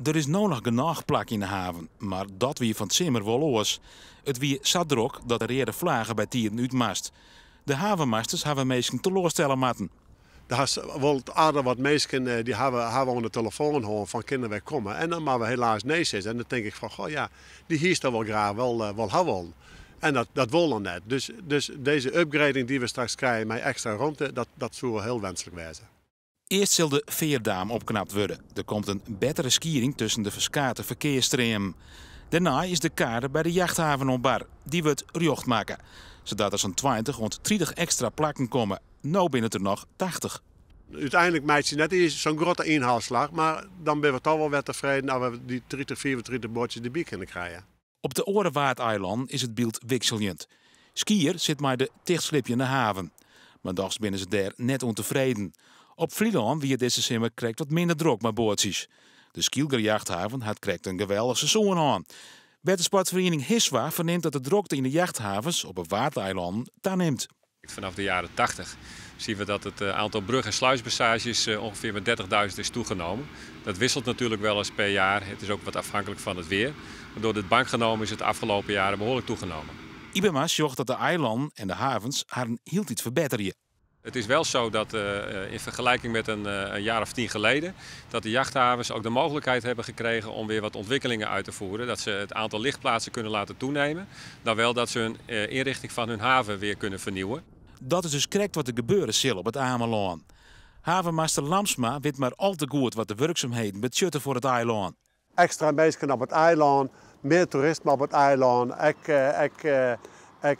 Er is nou nog genoeg plak in de haven, maar dat wie van het simmer wel oors. Het wie zo druk dat er eerder vlagen bij tien uitmast. De havenmasters hebben meesten teleurstellen moeten. Er is wel aardig wat mensen die hebben aan de telefoon gehoord van kunnen wij komen. En dan maar we helaas nee zitten. En dan denk ik van, goh ja, die hier wel graag wel hebben. En dat wil net. Dus deze upgrading die we straks krijgen met extra ruimte, dat zou heel wenselijk wezen. Eerst zal de veerdaam opknapt worden. Er komt een betere skiering tussen de verskate verkeersstromen. Daarna is de kade bij de jachthaven opbar. Die wordt rjocht maken. Zodat er zo'n 20 rond 30 extra plakken komen. Nou binnen er nog 80. Uiteindelijk maakt je net zo'n grote inhaalslag. Maar dan ben we toch wel weer tevreden dat we die 30, 34 bordjes erbij kunnen krijgen. Op de Orenwaard-eiland is het beeld wisselend. Skier zit maar de dichtslipje in de haven. Maar dags binnen ze daar net ontevreden. Op Vlieland wie het deze simmer krijgt wat minder druk met bootjes. De Skielger-jachthaven had krijgt een geweldig seizoen aan. Wetensportvereniging Hiswa verneemt dat de drukte in de jachthavens op het Waardeiland toeneemt. Vanaf de jaren 80 zien we dat het aantal brug- en sluispassages ongeveer met 30.000 is toegenomen. Dat wisselt natuurlijk wel eens per jaar. Het is ook wat afhankelijk van het weer. Maar door dit bank genomen is het de afgelopen jaren behoorlijk toegenomen. IBEMA zorgt dat de eilanden en de havens haar heel iets verbeteren. Het is wel zo dat in vergelijking met een jaar of 10 geleden, dat de jachthavens ook de mogelijkheid hebben gekregen om weer wat ontwikkelingen uit te voeren. Dat ze het aantal lichtplaatsen kunnen laten toenemen. Dan wel dat ze hun inrichting van hun haven weer kunnen vernieuwen. Dat is dus correct wat er gebeuren zal op het Ameland. Havenmaster Lamsma weet maar al te goed wat de werkzaamheden betutten voor het eiland. Extra mensen op het eiland, meer toerisme op het eiland.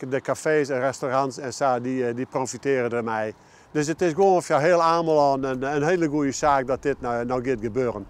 De cafés en restaurants en zo, die profiteren ermee. Dus het is gewoon voor heel Ameland een hele goede zaak dat dit nou gaat gebeuren.